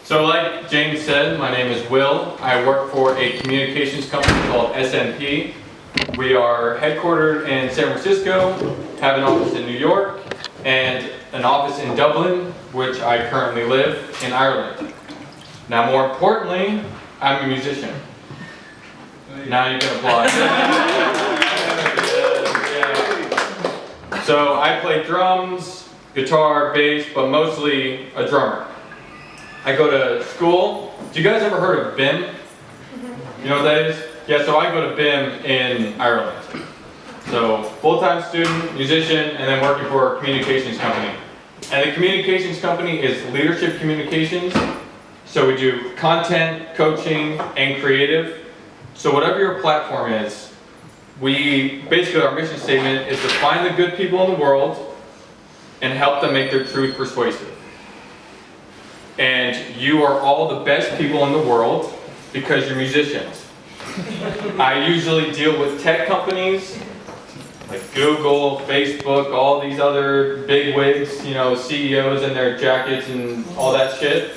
So like James said, my name is Will. I work for a communications company called SNP. We are headquartered in San Francisco, have an office in New York, and an office in Dublin, which I currently live in Ireland. Now more importantly, I'm a musician. Now you can applaud. Yeah. So I play drums, guitar, bass, but mostly a drummer. I go to school. Do you guys ever heard of BIM? You know what that is? Yeah, so I go to BIM in Ireland. So full-time student, musician, and then working for a communications company. And the communications company is Leadership Communications. So we do content, coaching, and creative. So whatever your platform is, basically our mission statement is to find the good people in the world and help them make their truth persuasive. And you are all the best people in the world because you're musicians. I usually deal with tech companies like Google, Facebook, all these other big wigs, you know, CEOs in their jackets and all that shit.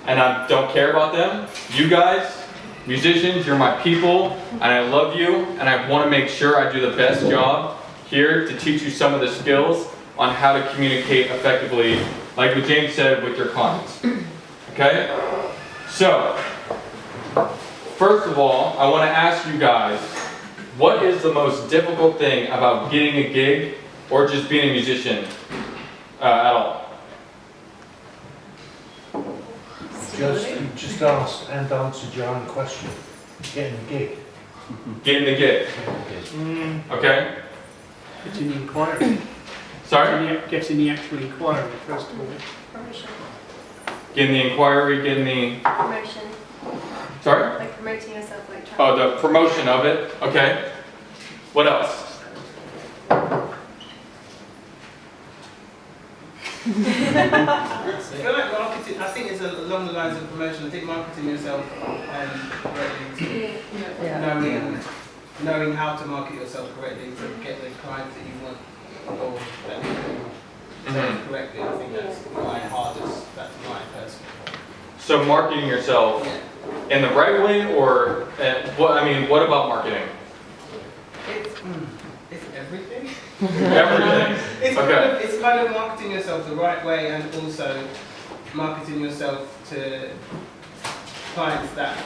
And I don't care about them. You guys, musicians, you're my people, and I love you, and I want to make sure I do the best job here to teach you some of the skills on how to communicate effectively, like what James said, with your clients. Okay? So, first of all, I want to ask you guys, what is the most difficult thing about getting a gig or just being a musician at all? Just ask and answer your own question. Getting the gig. Getting the gig. Okay? Getting the inquiry. Sorry? Getting the actual inquiry, first of all. Promotion. Getting the inquiry, getting the... Promotion. Sorry? Like promoting yourself, like trying. Oh, the promotion of it. Okay. What else? I feel like marketing, I think it's along the lines of promotion. I think marketing yourself correctly, knowing how to market yourself correctly to get the clients that you want or that you can correctly. I think that's my personal. So marketing yourself in the right way, or what about marketing? It's everything. Everything. It's kind of marketing yourself the right way, and also marketing yourself to clients that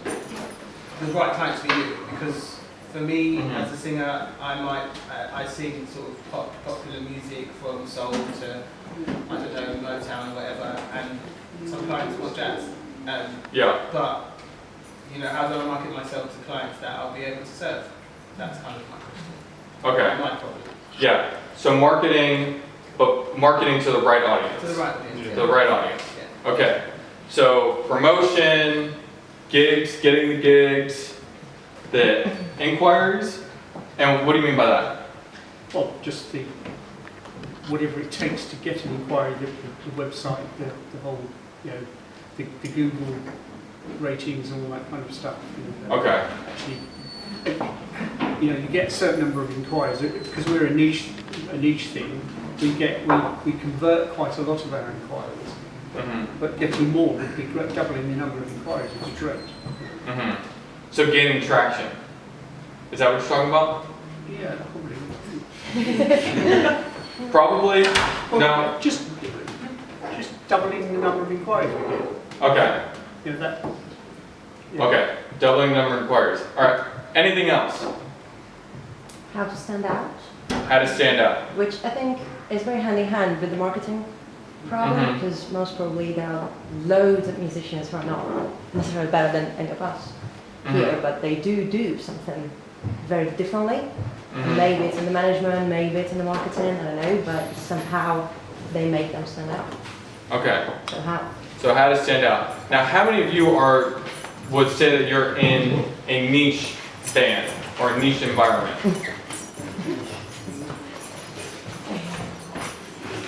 the right clients for you. Because for me, as a singer, I sing sort of popular music from soul to I don't know Motown or whatever, and some clients want jazz. But you know, how do I market myself to clients that I'll be able to serve? That's kind of my question. Okay. My problem. Yeah. So marketing, but marketing to the right audience. To the right audience. To the right audience. Yeah. Okay. So promotion, gigs, getting the gigs, the inquiries, and what do you mean by that? Well, just whatever it takes to get an inquiry, the website, the whole, you know, the Google ratings and all that kind of stuff. You know, Okay. Actually, you know, you get a certain number of inquiries because we're a niche thing. We convert quite a lot of our inquiries, but getting more would be great. Doubling the number of inquiries is great. So gaining traction. Is that what you're talking about? Yeah, probably. Probably. Well, No. Just doubling the number of inquiries we get. Okay. You know, that. Yeah. Okay. Doubling the number of inquiries. All right. Anything else? How to stand out, How to stand out. which I think is very hand in hand with the marketing problem, because most probably there are loads of musicians who are not necessarily better than any of us here, but they do something very differently. Maybe it's in the management, maybe it's in the marketing, I don't know, but somehow they make them stand out. Okay. So how? So how to stand out. Now, how many of you would say that you're in a niche band or a niche environment?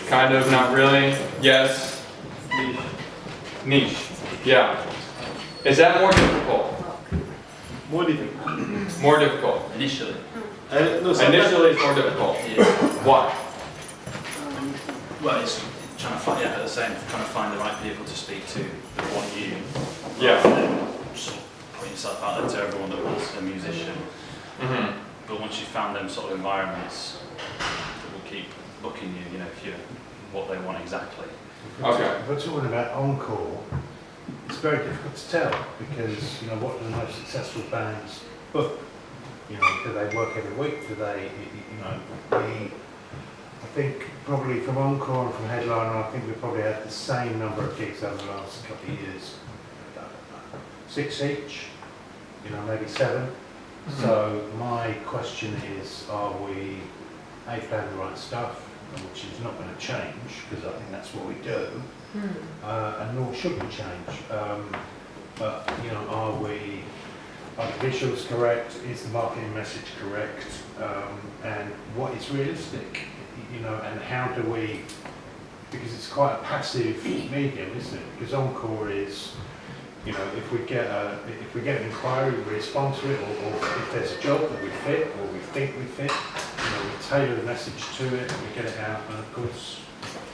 Kind of, not really. Yes. Niche. Yeah. Is that more difficult? More difficult. More difficult. Initially. Initially, it's more difficult. Yeah. Why? Well, it's trying to find, yeah, the same, trying to find the right people to speak to that want you. Yeah. Rather than sort of putting yourself out there to everyone that wants a musician. Mm-hmm. But once you've found them sort of environments, that will keep booking you, you know, if you're what they want exactly. Okay. If we're talking about Encore, it's very difficult to tell because, you know, what do the most successful bands book? You know, do they work every week? Do they, you know, I think probably from Encore and from Headliner, I think we probably had the same number of gigs over the last couple of years. 6 each, you know, maybe 7. So my question is, are we playing the right stuff, which is not going to change because I think that's what we do, and nor should we change. But you know, are the visuals correct? Is the marketing message correct? And what is realistic? You know, and how do we? Because it's quite a passive medium, isn't it? Because Encore is, you know, if we get an inquiry, we respond to it, or if there's a job that we fit or we think we fit, you know, we tailor the message to it and we get it out. And of course,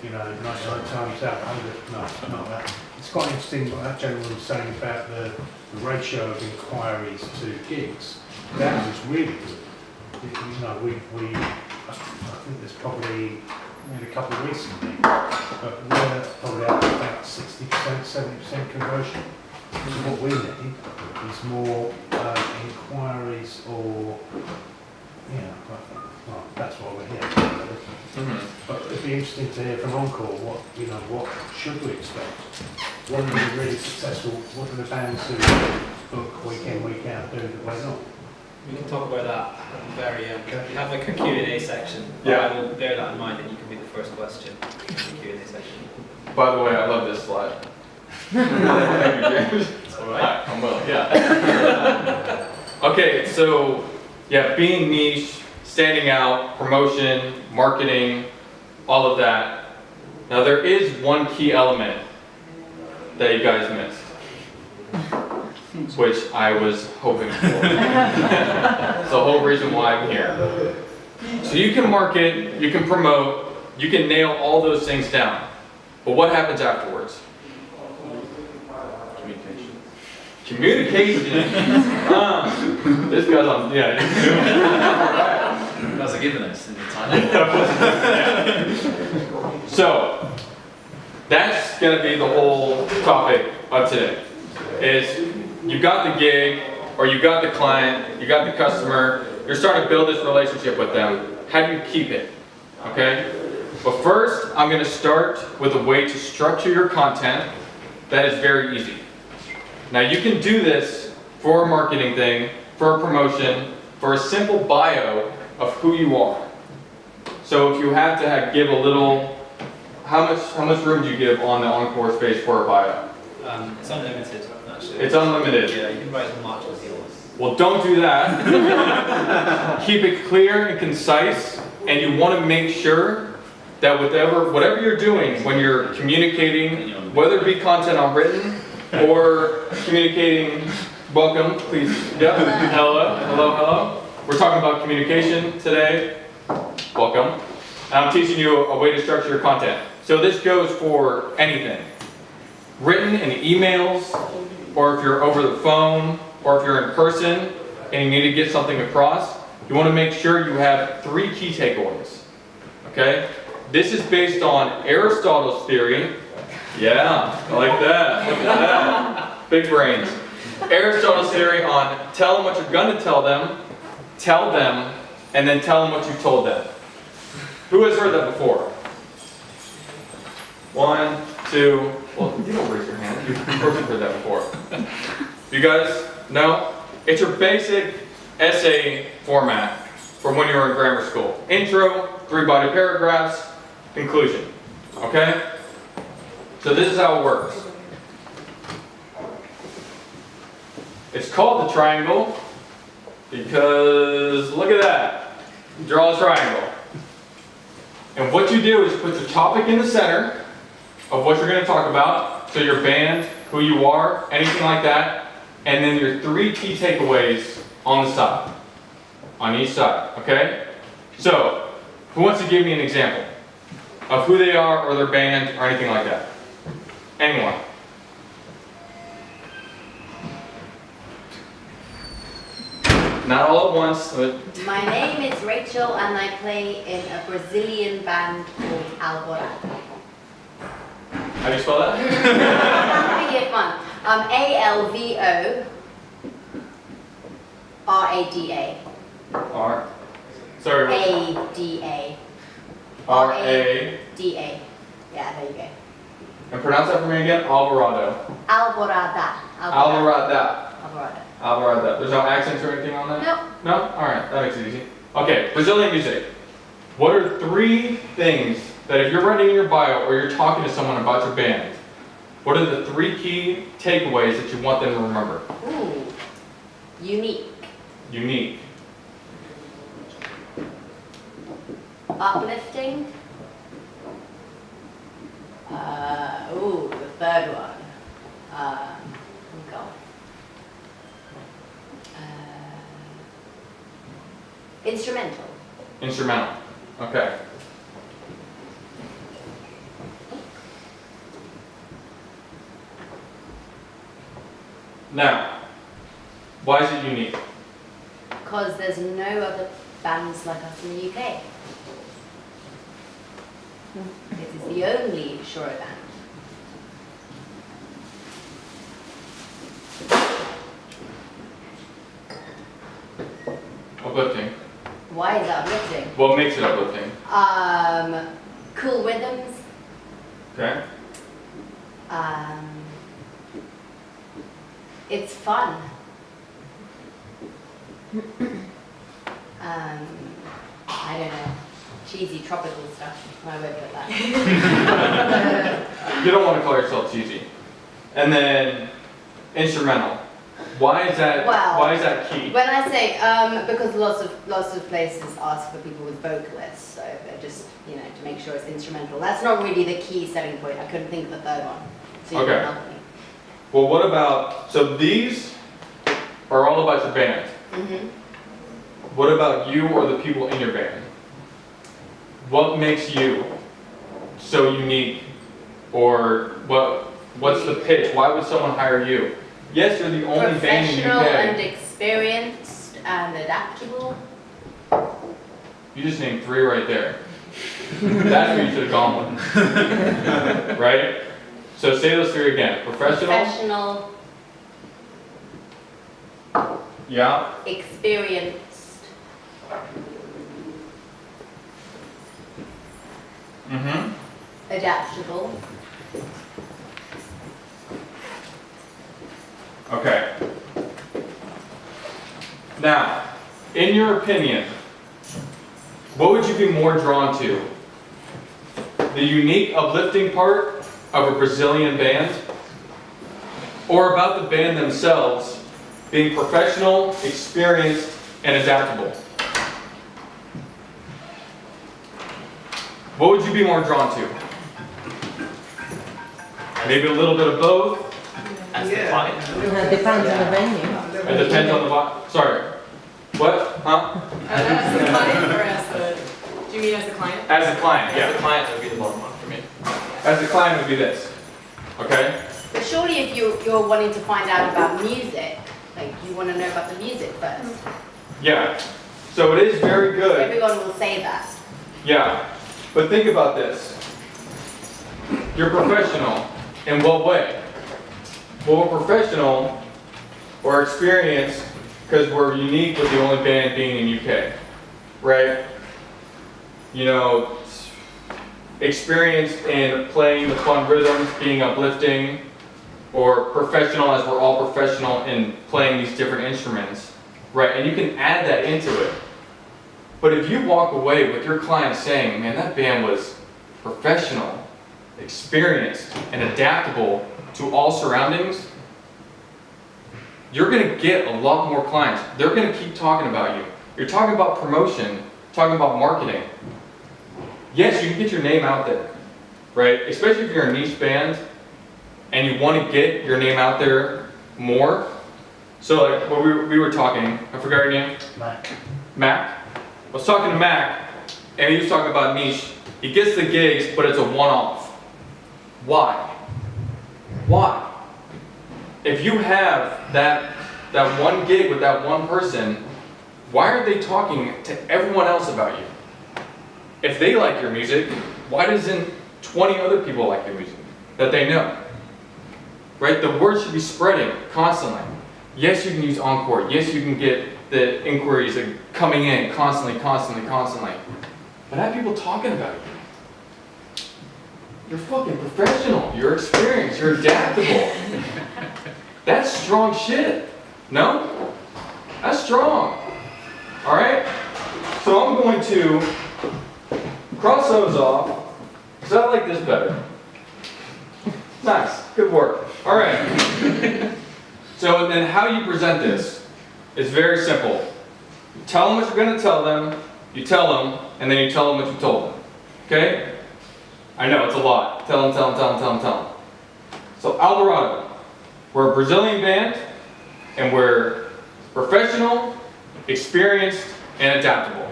you know, 99 times out of 100, no, not that. It's quite interesting what that gentleman was saying about the ratio of inquiries to gigs. That was really good. You know, I think there's probably maybe a couple recently, but we're probably at about 60%, 70% conversion. So what we need is more inquiries, or well, that's why we're here. But it'd be interesting to hear from Encore what should we expect? What are the really successful? What do the bands who book week in, week out do that we're not? We can talk about that at the very end. We have like a Q&A section. Yeah. I will bear that in mind, and you can be the first question in the Q&A section. By the way, I love this slide. Thank you, James. It's all right. I'm well, yeah. Okay, so yeah, being niche, standing out, promotion, marketing, all of that. Now there is one key element that you guys missed, which I was hoping for. It's the whole reason why I'm here. So you can market, you can promote, you can nail all those things down. But what happens afterwards? Communication. This guy's on, yeah. That's a given us in the time. So, that's going to be the whole topic of today. Is you got the gig, or you got the client, you got the customer, you're starting to build this relationship with them. How do you keep it? Okay? But first, I'm going to start with a way to structure your content that is very easy. Now you can do this for a marketing thing, for a promotion, for a simple bio of who you are. So if you have to give a little, how much room do you give on the Encore space for a bio? It's unlimited, actually. It's unlimited. Yeah, you can write as much as you want. Well, don't do that. Keep it clear and concise, and you want to make sure that whatever you're doing when you're communicating, whether it be content on written or communicating, welcome, please, yeah, hello. We're talking about communication today, welcome. I'm teaching you a way to structure your content. So this goes for anything, written in emails, or if you're over the phone, or if you're in person and you need to get something across, you want to make sure you have 3 key takeaways, okay? This is based on Aristotle's theory. Yeah, I like that. Look at that. Big brains. Aristotle's theory on tell them what you're going to tell them, and then tell them what you told them. Who has heard that before? 1, 2. Well, you don't raise your hand. You've heard that before. You guys know? It's your basic essay format from when you were in grammar school. Intro, 3-body paragraphs, conclusion. Okay? So this is how it works. It's called the triangle because look at that. Draw a triangle. And what you do is put the topic in the center of what you're going to talk about. So your band, who you are, anything like that. And then your 3 key takeaways on the side. On each side. Okay? So, who wants to give me an example? of who they are or their band or anything like that? Anyone? Not all at once, but My name is Rachel and I play in a Brazilian band called Alvorada. how do you spell that? Pretty good fun. Alvorada. R. Sorry. Ada. R-A. Da. Yeah, there you go. And pronounce that for me again. Alvarado. Alvorada. Alvarada. Alvorada. Alvarada. There's no accents or anything on that? No. No? Alright, that makes it easy. Okay, Brazilian music. What are 3 things that if you're writing your bio or you're talking to someone about your band, what are the 3 key takeaways that you want them to remember? Ooh. Unique. Unique. Uplifting. Ooh, the third one. Oh God. Instrumental. Instrumental. Okay. Now, why is it unique? Because there's no other bands like us in the UK. This is the only Shore band. Uplifting. Why is it uplifting? What makes it uplifting? Cool rhythms. Okay. It's fun. I don't know. Cheesy tropical stuff. I won't put that. You don't want to call yourself cheesy. And then instrumental. Why is that? Well, why is that key? When I say because lots of places ask for people with vocalists, so they're just to make sure it's instrumental. That's not really the key selling point. I couldn't think of the third one, so you Okay. can help me. Well, what about, so these are all about your band. Mhm. What about you or the people in your band? What makes you so unique? Or what's the pitch? Why would someone hire you? Yes, you're the only band in the Professional and UK. experienced and adaptable. You just named 3 right there. That's where you should have gone with. Right? So say those 3 again. Professional, Yeah. experienced, Mm-hmm. adaptable. Okay. Now, in your opinion, what would you be more drawn to? The unique, uplifting part of a Brazilian band? Or about the band themselves being professional, experienced, and adaptable? What would you be more drawn to? Maybe a little bit of both? As the client. It depends on the venue. It depends on the sorry. What? Huh? As the client or as the, do you mean as the client? As a client, As yeah. the client, it would be the bottom one for me. As a client would be this. Okay? But surely if you're wanting to find out about music, like you want to know about the music first. Yeah. So it is very good. Everyone will say that. Yeah. But think about this. You're professional. In what way? Well, we're professional or experienced because we're unique with the only band being in UK. Right? Experienced in playing the fun rhythms, being uplifting, or professional as we're all professional in playing these different instruments, right? And you can add that into it. But if you walk away with your client saying, man, that band was professional, experienced, and adaptable to all surroundings, you're gonna get a lot more clients. They're gonna keep talking about you. You're talking about promotion, talking about marketing. Yes, you can get your name out there, right? Especially if you're a niche band and you want to get your name out there more. So like what we were talking, I forgot your name? Mac. Mac? I was talking to Mac and he was talking about niche He gets the gigs, but it's a one-off. Why? Why? If you have that one gig with that one person, why are they talking to everyone else about you? If they like your music, why doesn't 20 other people like your music that they know? Right? The word should be spreading constantly. Yes, you can use Encore. Yes, you can get the inquiries coming in constantly. But have people talking about you. You're fucking professional. You're experienced. You're adaptable. That's strong shit. No? That's strong. All right? So I'm going to cross those off because I like this better. Nice. Good work. All right. So then how you present this is very simple. You tell them what you're going to tell them, you tell them, and then you tell them what you told them. Okay? I know, it's a lot. Tell them. So Alvarado, we're a Brazilian band, and we're professional, experienced, and adaptable.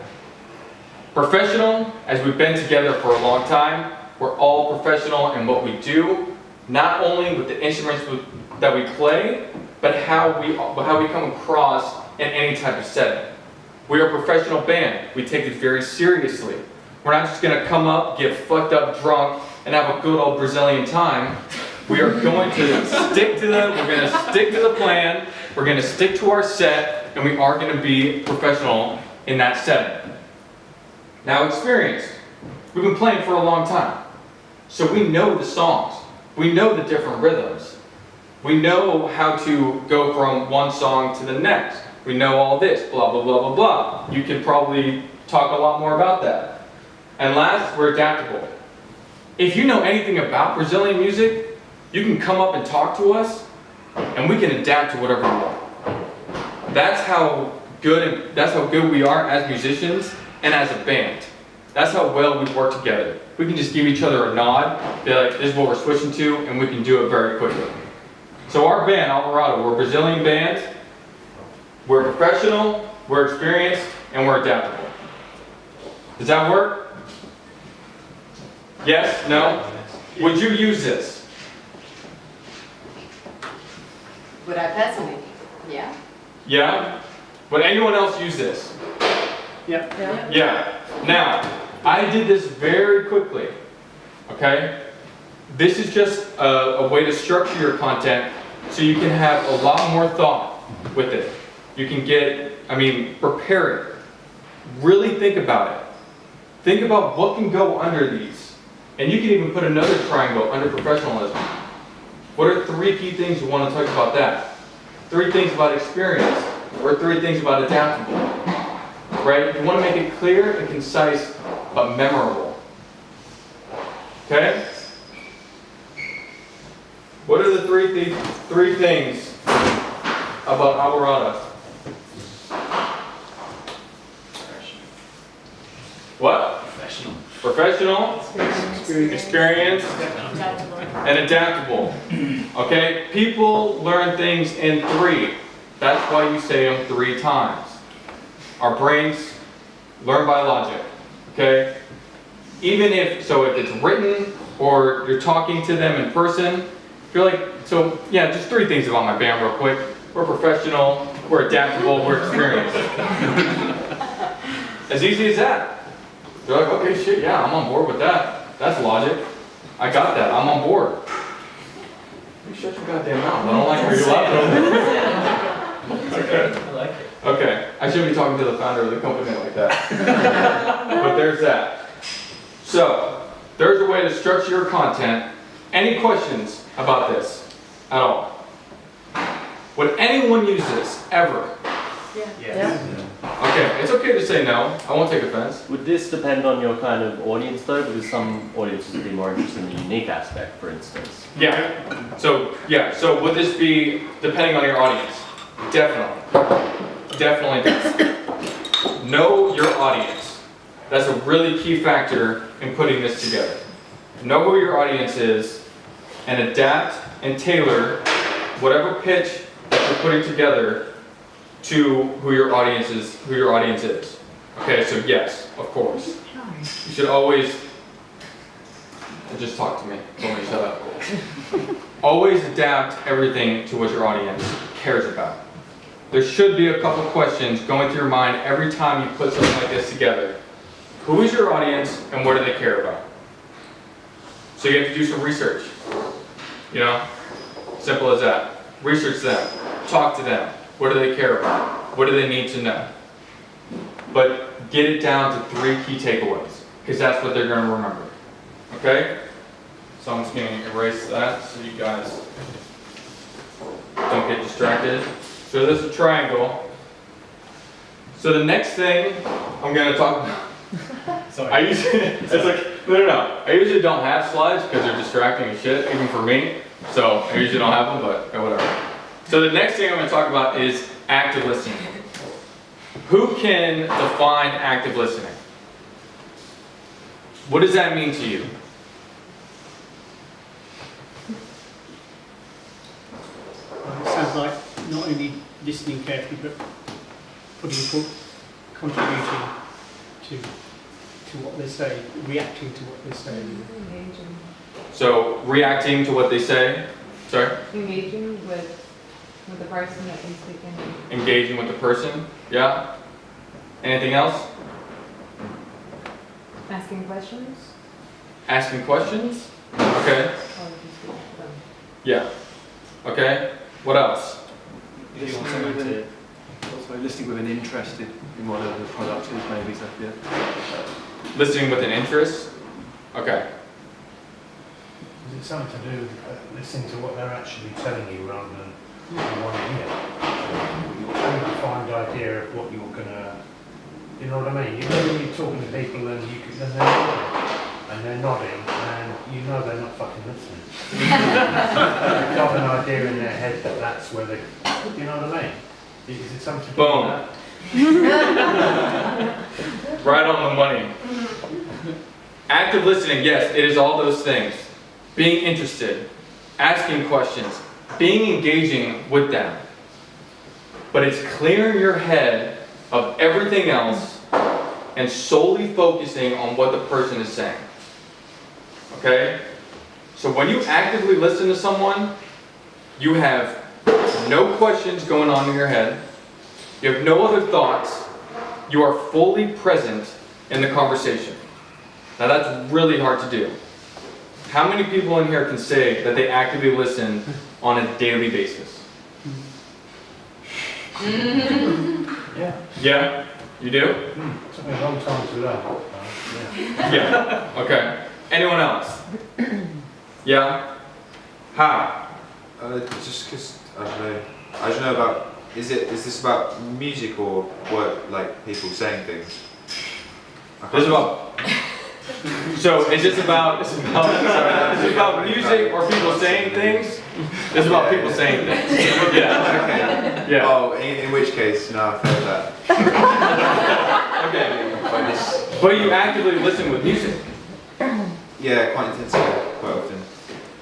Professional, as we've been together for a long time, we're all professional in what we do, not only with the instruments that we play, but how we come across in any type of setting. We are a professional band. We take it very seriously. We're not just going to come up, get fucked up drunk, and have a good old Brazilian time. We are going to stick to the plan, we're going to stick to our set, and we are going to be professional in that setting. Now, experienced. We've been playing for a long time. So we know the songs. We know the different rhythms. We know how to go from one song to the next. We know all this, blah, blah, blah, blah, blah. You can probably talk a lot more about that. And last, we're adaptable. If you know anything about Brazilian music, you can come up and talk to us, and we can adapt to whatever you want. That's how good we are as musicians and as a band. That's how well we work together. We can just give each other a nod, be like, this is what we're switching to, and we can do it very quickly. So our band, Alvarado, we're a Brazilian band. We're professional, we're experienced, and we're adaptable. Does that work? Yes? No? Would you use this? Would I personally? Yeah. Yeah? Would anyone else use this? Yep. Yeah. Now, I did this very quickly. Okay? This is just a way to structure your content so you can have a lot more thought with it. You can prepare it. Really think about it. Think about what can go under these. And you can even put another triangle under professionalism. What are 3 key things you want to talk about that? 3 things about experience, or 3 things about adaptable. Right? You want to make it clear and concise, but memorable. Okay? What are the 3 things about Alvarado? What? Professional, experienced, and adaptable. Okay? People learn things in 3. That's why you say them 3 times. Our brains learn by logic. Okay? Even if it's written or you're talking to them in person, just 3 things about my band real quick. We're professional, we're adaptable, we're experienced. As easy as that. They're like, okay, shit, yeah, I'm on board with that. That's logic. I got that. I'm on board. You shut your goddamn mouth. I don't like where you laughing. Okay. I like it. Okay. I shouldn't be talking to the founder of the company like that. But there's that. So, there's a way to structure your content. Any questions about this at all? Would anyone use this ever? Yeah. Okay, it's okay to say no. I won't take offense. Would this depend on your kind of audience though? Because some audiences would be more interested in the unique aspect, for instance. Yeah. So would this be depending on your audience? Definitely. Definitely. Know your audience. That's a really key factor in putting this together. Know who your audience is and adapt and tailor whatever pitch that you're putting together to who your audience is. Okay, so yes, of course. You should always and just talk to me. Told me to shut up. Always adapt everything to what your audience cares about. There should be a couple questions going through your mind every time you put something like this together. Who is your audience and what do they care about? So you have to do some research. You know, simple as that. Research them, talk to them. What do they care about? What do they need to know? But get it down to 3 key takeaways, because that's what they're going to remember. Okay? So I'm just going to erase that so you guys don't get distracted. So this is a triangle. So the next thing I'm going to talk about. Sorry. I usually, it's like, no. I usually don't have slides because they're distracting as shit, even for me. So I usually don't have them, but whatever. So the next thing I'm going to talk about is active listening. Who can define active listening? What does that mean to you? Well, it sounds like not only listening carefully, but contributing to what they say, reacting to what they say. Engaging. So reacting to what they say. Sorry? Engaging with the person that is speaking. Engaging with the person. Yeah. Anything else? Asking questions. Asking questions. Okay. Or just speak to them. Yeah. Okay. What else? If you want someone to, also listening with an interest in whatever the product is, maybe, so yeah. Listening with an interest. Okay. Is it something to do with listening to what they're actually telling you rather than what you want to hear? Having a defined idea of what you're gonna, you know what I mean? You know when you're talking to people and they're nodding, and you know they're not fucking listening. They've got an idea in their head that that's where they, you know what I mean? Is it something to do Boom. with that? Right on the money. Active listening, yes, it is all those things. Being interested, asking questions, being engaging with them. But it's clearing your head of everything else and solely focusing on what the person is saying. Okay? So when you actively listen to someone, you have no questions going on in your head. You have no other thoughts. You are fully present in the conversation. Now that's really hard to do. How many people in here can say that they actively listen on a daily basis? Yeah. Yeah? You do? Took me a long time to learn. Yeah. Yeah. Okay. Anyone else? Yeah? How? Just because I don't know about. Is this about music or what? Like people saying things? This is about. So is this about? Is it about music or people saying things? This is about people saying things. Yeah. Okay. Yeah. Oh, in which case, no, I failed that. Okay. But you actively listen with music. Yeah, quite intensely, quite often.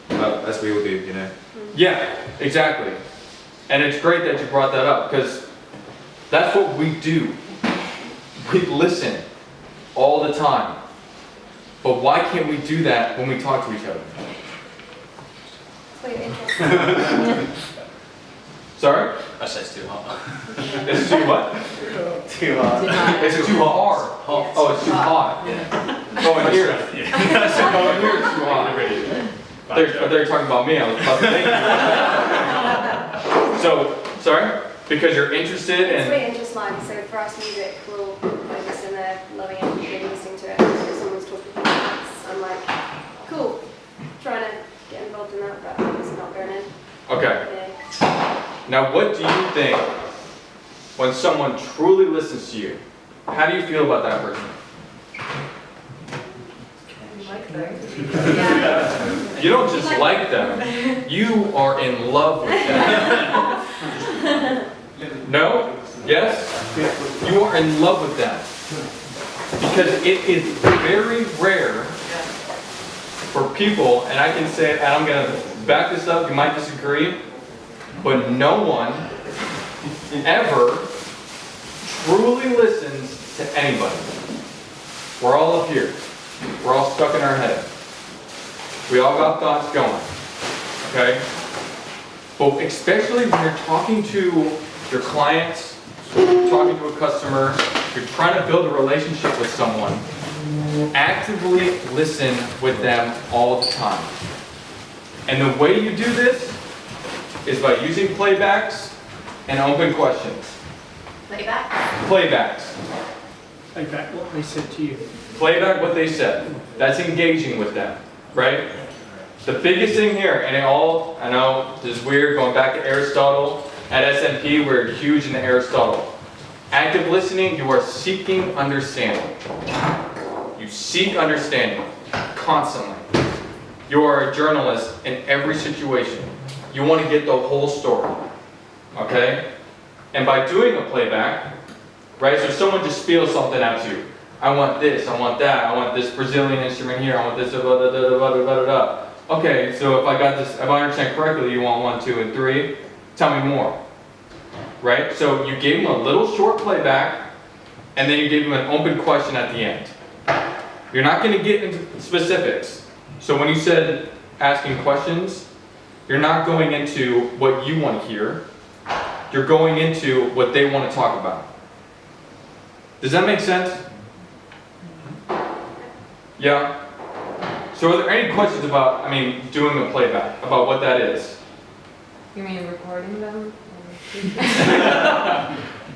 But as we all do, you know. Yeah, exactly. And it's great that you brought that up because that's what we do. We listen all the time. But why can't we do that when we talk to each other? So you're interested. Sorry? I say it's too hot. It's too what? Too hot. It's too hard. Oh, it's too hot. Yeah. Oh, in here. Oh, in here it's too hot. They're talking about me. I was about to thank you. So, sorry? Because you're interested It's in... really interest line, so for us music, we'll focus in there, loving it, and listening to it. If someone's talking about dance, I'm like, cool, trying to get involved in that, but it's not going in. Okay. Yeah. Now, what do you think when someone truly listens to you? How do you feel about that person? Like those. Yeah. You don't just like them. You are in love with them. No? Yes? You are in love with them. Because it is very rare for people, and I can say, and I'm going to back this up, you might disagree, but no one ever truly listens to anybody. We're all up here. We're all stuck in our head. We all got thoughts going, okay? But especially when you're talking to your clients, talking to a customer, you're trying to build a relationship with someone, actively listen with them all the time. And the way you do this is by using playbacks and open questions. Playback? Playbacks. Take back what they said to you. Playback what they said. That's engaging with them, right? The biggest thing here, and I know this is weird, going back to Aristotle. At SNP, we're huge into Aristotle. Active listening, you are seeking understanding. You seek understanding constantly. You are a journalist in every situation. You want to get the whole story, okay? And by doing a playback, right, so if someone just spills something out to you, I want this, I want that, I want this Brazilian instrument here, I want this, da. Okay, so if I got this, if I understand correctly, you want 1, 2, and 3, tell me more, right? So you gave them a little short playback, and then you gave them an open question at the end. You're not going to get into specifics. So when you said asking questions, you're not going into what you want to hear. You're going into what they want to talk about. Does that make sense? Yeah? So are there any questions about, doing a playback, about what that is? You mean recording them?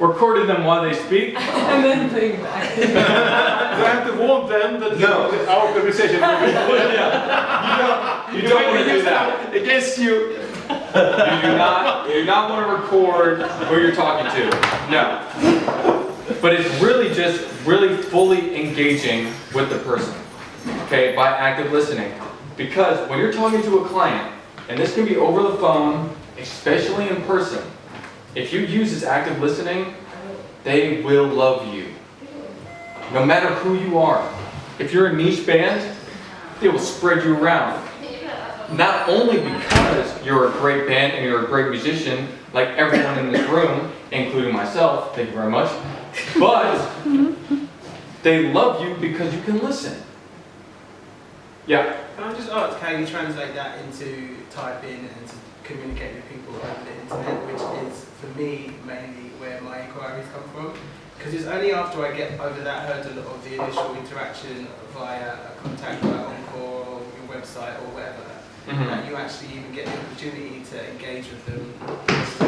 Recording them while they speak? And then playing back. Do I have to warn them that our conversation will be You don't want to do that. against you? You do not want to record who you're talking to. No. But it's really just fully engaging with the person, okay, by active listening. Because when you're talking to a client, and this can be over the phone, especially in person, if you use this active listening, they will love you. No matter who you are. If you're a niche band, they will spread you around. Not only because you're a great band and you're a great musician, like everyone in this room, including myself, thank you very much, but they love you because you can listen. Yeah? Can I just ask how you translate that into typing and to communicate with people over the internet, which is, for me, mainly where my inquiries come from? Because it's only after I get over that hurdle of the initial interaction via a contact via Encore or your website or whatever, that you actually even get the opportunity to engage with them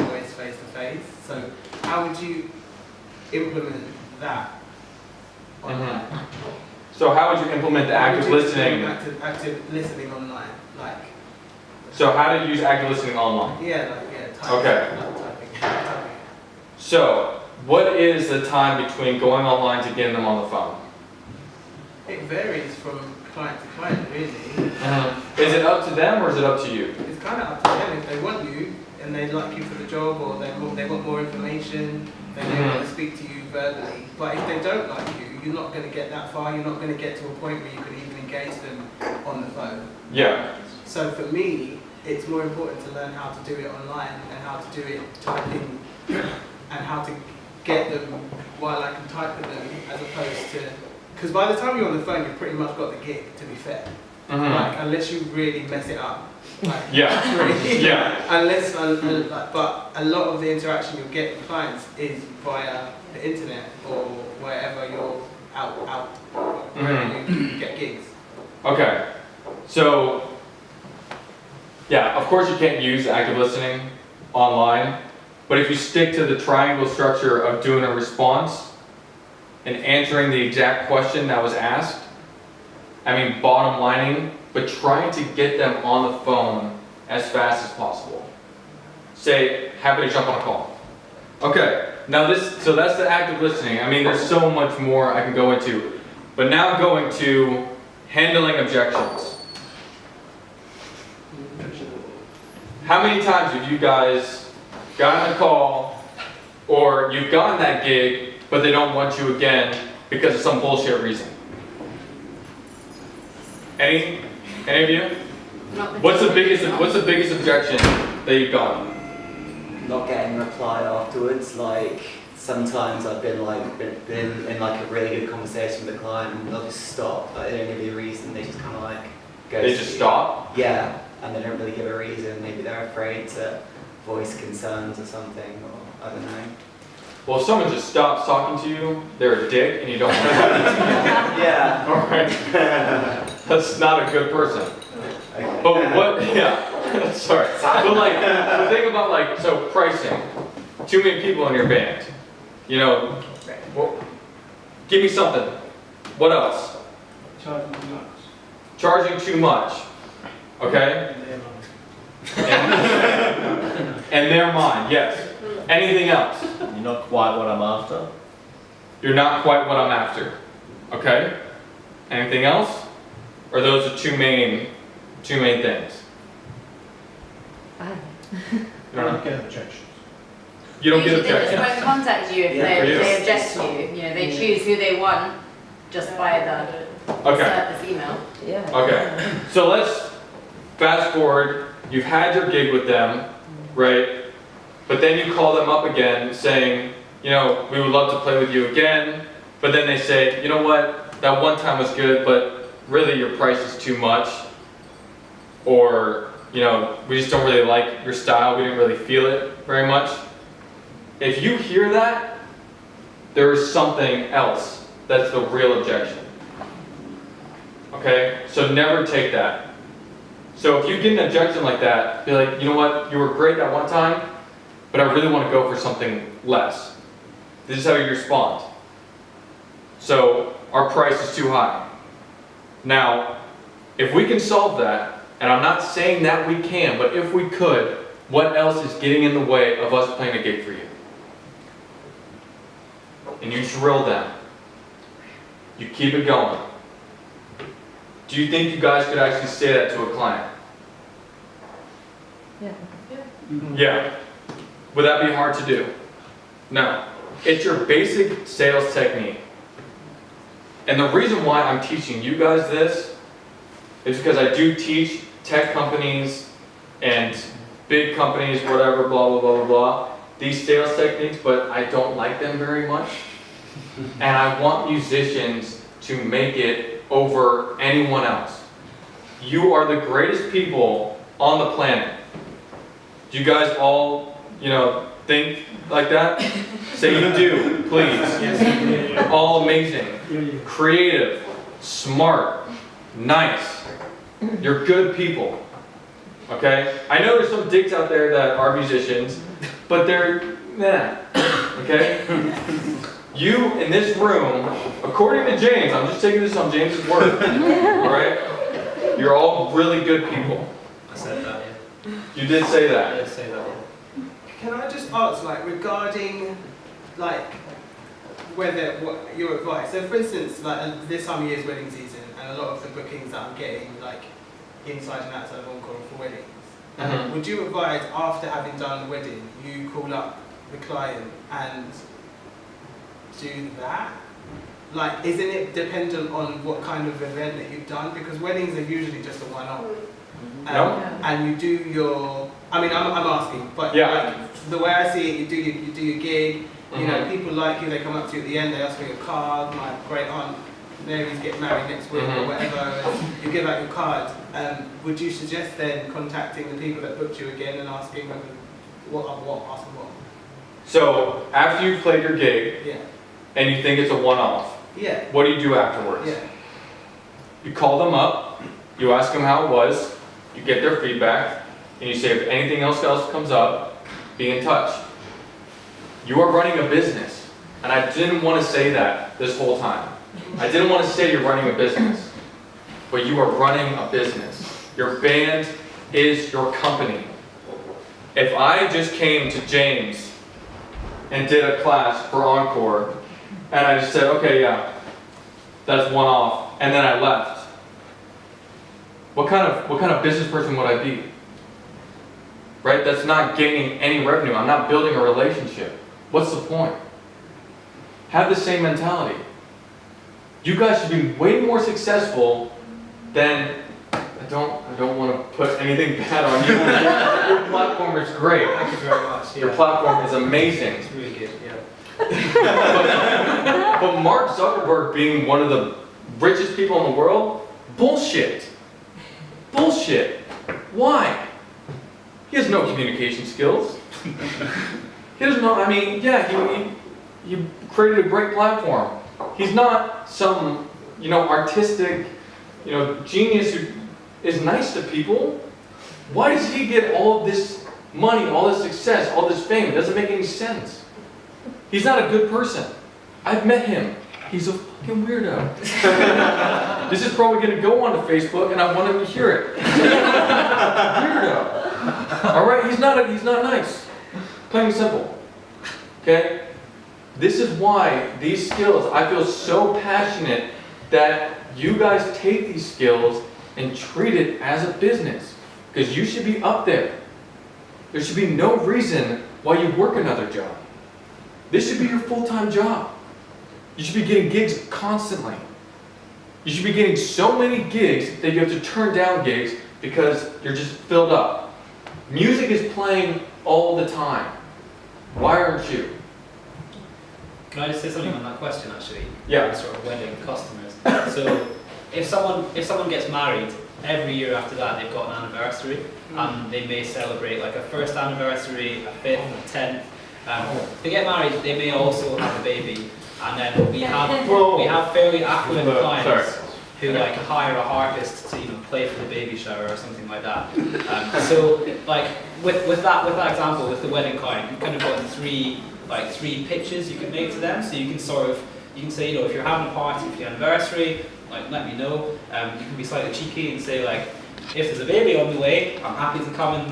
always face to face. So how would you implement that online? So how would you implement the active listening? Active listening online, like. So how to use active listening online? Typing. Okay. Typing. So what is the time between going online to getting them on the phone? It varies from client to client, really. Is it up to them or is it up to you? It's kind of up to them. If they want you and they like you for the job, or they want more information, then they want to speak to you verbally. But if they don't like you, you're not going to get that far. You're not going to get to a point where you can even engage them on the phone. Yeah. So for me, it's more important to learn how to do it online and how to do it typing and how to get them while I can type with them, as opposed to, because by the time you're on the phone, you've pretty much got the gig, to be fair. Like, unless you really mess it up. Like, really, unless, but a lot of the interaction you'll get with clients is via the internet or wherever you're out, wherever you get gigs. Okay. So, yeah, of course you can't use active listening online, but if you stick to the triangle structure of doing a response and answering the exact question that was asked, bottom lining, but trying to get them on the phone as fast as possible. Say, happy to jump on a call. Okay, now so that's the active listening. There's so much more I can go into, but now going to handling objections. How many times have you guys gotten a call, or you've gotten that gig, but they don't want you again because of some bullshit reason? Any of you? What's the biggest objection that you've gotten? Not getting a reply afterwards. Like sometimes I've been in like a really good conversation with a client and they'll just stop. Like they don't give you a reason. They just kind of like go. They just stop? Yeah, and they don't really give a reason. Maybe they're afraid to voice concerns or something, or I don't know. Well, if someone just stops talking to you, they're a dick, and you don't want to talk to them. Yeah. All right. That's not a good person. Okay. But what? Yeah. Sorry. But like, the thing about like, so pricing. Too many people in your band. You know. Well, give me something. What else? Charging too much. Charging too much. Okay. And they're mine. Yes. Anything else? You're not quite what I'm after. You're not quite what I'm after. Okay? Anything else? Or those are two main things? I You don't know? Get objections. You don't get Usually they just objections. won't contact you if Yeah. they object to you. You know, they choose who they want just by the Okay. surface email. Yeah. Okay. So let's fast forward. You've had your gig with them, right? But then you call them up again saying, you know, we would love to play with you again. But then they say, you know what? That one time was good, but really your price is too much. Or, you know, we just don't really like your style. We didn't really feel it very much. If you hear that, there is something else that's the real objection. Okay? So never take that. So if you get an objection like that, be like, you know what, you were great that one time, but I really want to go for something less. This is how you respond. So our price is too high. Now, if we can solve that, and I'm not saying that we can, but if we could, what else is getting in the way of us playing a gig for you? And you drill them. You keep it going. Do you think you guys could actually say that to a client? Yeah. Yeah. Would that be hard to do? No. It's your basic sales technique. And the reason why I'm teaching you guys this is because I do teach tech companies and big companies, whatever, blah, blah, blah, blah, blah, these sales techniques, but I don't like them very much. And I want musicians to make it over anyone else. You are the greatest people on the planet. Do you guys all, you know, think like that? Say you do, please. You're all amazing, creative, smart, nice. You're good people. Okay? I know there's some dicks out there that are musicians, but they're, nah. Okay? You in this room, according to James, I'm just taking this on James's word, alright? You're all really good people. I said that, yeah. You did say I that. did say that, yeah. Can I just ask, like, regarding, like, whether, what your advice, so for instance, like, this time of year is wedding season, and a lot of the bookings that I'm getting, like, inside and outside of Encore are for weddings. Would you advise, after having done the wedding, you call up the client and do that? Like, isn't it dependent on what kind of event that you've done? Because weddings are usually just a one-off. No. And you do your, I mean, I'm asking, but Yeah. like, the way I see it, you do your gig, you know, people like you, they come up to you at the end, they ask for your card, my great aunt Mary's getting married next week or whatever, and you give out your card. Would you suggest then contacting the people that booked you again and asking them asking what? So, after you've played your gig, Yeah. and you think it's a one-off, Yeah. what do you do afterwards? Yeah. You call them up, you ask them how it was, you get their feedback, and you say if anything else comes up, be in touch. You are running a business, and I didn't want to say that this whole time. I didn't want to say you're running a business, but you are running a business. Your band is your company. If I just came to James and did a class for Encore, and I just said, okay, yeah, that's one off, and then I left, what kind of business person would I be? Right? That's not gaining any revenue. I'm not building a relationship. What's the point? Have the same mentality. You guys should be way more successful than, I don't want to put anything bad on you. Your platform is great. Thank you very much. Your Yeah. platform is amazing. It's really good, yeah. But Mark Zuckerberg being one of the richest people in the world, bullshit. Bullshit. Why? He has no communication skills. He doesn't know, I mean, yeah, he created a great platform. He's not some, artistic, genius who is nice to people. Why does he get all of this money, all this success, all this fame? It doesn't make any sense. He's not a good person. I've met him. He's a fucking weirdo. This is probably going to go onto Facebook, and I want him to hear it. Weirdo. All right, he's not nice. Plain and simple. Okay? This is why these skills, I feel so passionate that you guys take these skills and treat it as a business. Because you should be up there. There should be no reason why you work another job. This should be your full-time job. You should be getting gigs constantly. You should be getting so many gigs that you have to turn down gigs because you're just filled up. Music is playing all the time. Why aren't you? Can I just say something on that question actually? Yeah. Sort of wedding customers. So if someone gets married, every year after that they've got an anniversary, and they may celebrate like a first anniversary, a 5th, a 10th. If they get married, they may also have a baby, and then we have fairly affluent clients who like hire a harpist to play for the baby shower or something like that. So like with that example with the wedding client, you've kind of got three pitches you can make to them. So you can say, if you're having a party for your anniversary, like let me know. You can be slightly cheeky and say like, if there's a baby on the way, I'm happy to come and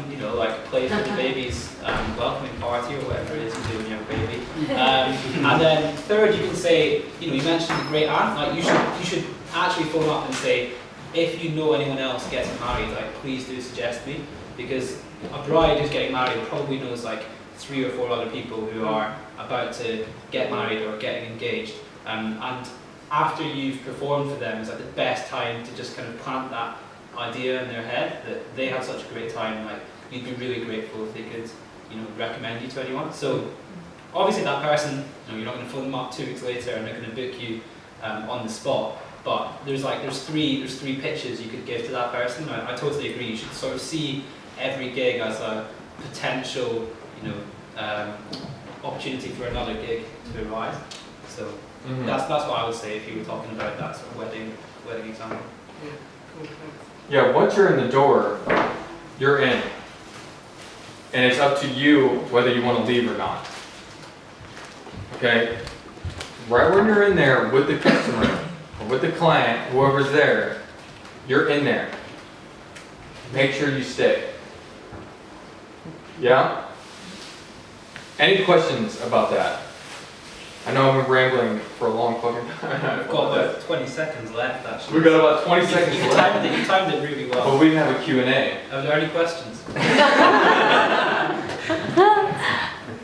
play for the baby's welcoming party or whatever it is you do when you have a baby. And then third, you can say, you mentioned the great aunt. Like you should actually phone up and say, if you know anyone else getting married, like please do suggest me, because a bride who's getting married probably knows like 3 or 4 other people who are about to get married or getting engaged. And after you've performed for them, is like the best time to just kind of plant that idea in their head that they had such a great time. Like you'd be really grateful if they could, recommend you to anyone. So obviously that person, you're not going to phone them up 2 weeks later and they're going to book you on the spot. But there's three pitches you could give to that person. I totally agree. You should sort of see every gig as a potential, opportunity for another gig to arise. So that's what I would say if you were talking about that sort of wedding example. Yeah, cool, thanks. Yeah, once you're in the door, you're in. And it's up to you whether you want to leave or not. Okay? Right when you're in there with the customer, or with the client, whoever's there, you're in there. Make sure you stay. Yeah? Any questions about that? I know I've been rambling for a long fucking time. We've got about 20 seconds left, actually. We've got about 20 seconds left. You timed it really well. But we didn't have a Q&A. Are there any questions?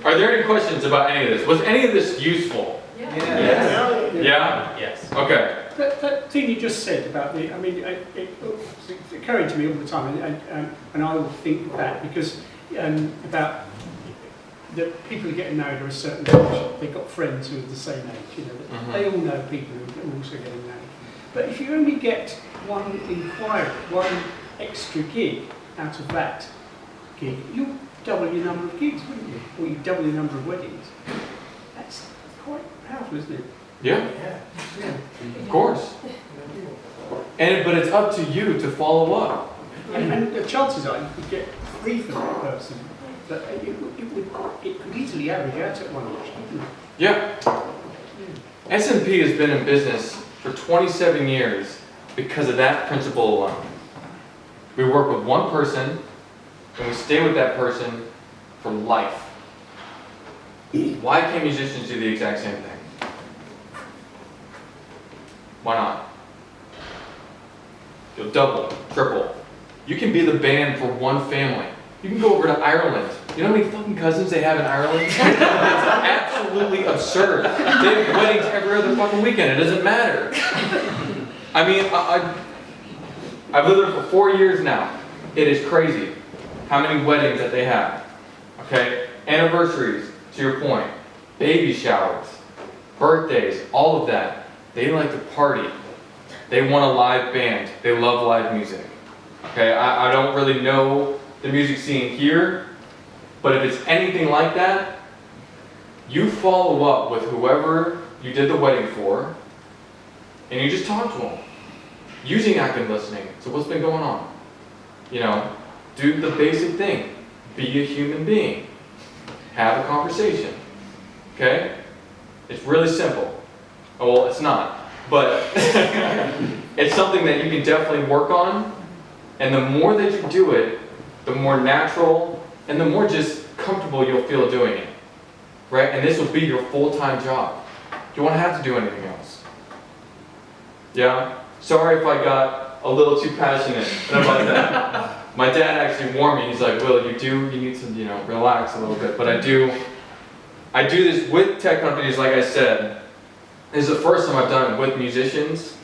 Are there any questions about any of this? Was any of this useful? Yeah. Yeah? Yes. Okay. That thing you just said about it's occurring to me all the time, and I will think that because about the people who get married are a certain age. They've got friends who are the same age. They all know people who are also getting married. But if you only get one inquiry, one extra gig out of that gig, you'll double your number of gigs, wouldn't you? Or you double your number of weddings. That's quite powerful, isn't it? Yeah. Of course. But it's up to you to follow up. And the chances are you could get 3 for that person, but it could easily average out at 1 each, couldn't it? Yeah. SNP has been in business for 27 years because of that principle alone. We work with one person and we stay with that person for life. Why can't musicians do the exact same thing? Why not? You'll double, triple. You can be the band for one family. You can go over to Ireland. You know how many fucking cousins they have in Ireland? It's absolutely absurd. They have weddings every other fucking weekend. It doesn't matter. I mean, I've lived there for 4 years now. It is crazy how many weddings that they have. Okay? Anniversaries, to your point. Baby showers. Birthdays, all of that. They like to party. They want a live band. They love live music. Okay, I don't really know the music scene here, but if it's anything like that, you follow up with whoever you did the wedding for, and you just talk to them, using active listening. So what's been going on? You know, do the basic thing. Be a human being. Have a conversation. Okay? It's really simple. Oh, well, it's not. But it's something that you can definitely work on. And the more that you do it, the more natural and the more just comfortable you'll feel doing it. Right? And this will be your full-time job. You won't have to do anything else. Yeah? Sorry if I got a little too passionate about that. My dad actually warned me. He's like, Will, you need to, you know, relax a little bit. But I do this with tech companies, like I said. This is the first time I've done it with musicians.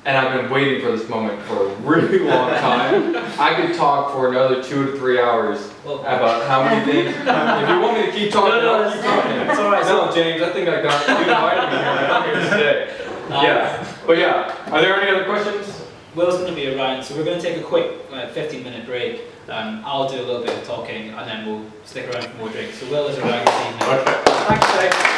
And I've been waiting for this moment for a really long time. I could talk for another 2 to 3 hours about how many things. If you want me to keep talking, I'll keep talking. It's all right. No, James, I think I got you invited me here. I'm here to stay. Yeah, but yeah. Are there any other questions? Will's going to be around, so we're going to take a quick 15-minute break. I'll do a little bit of talking, and then we'll stick around for more drinks. So Will is around this evening. Okay. Thanks, Dave.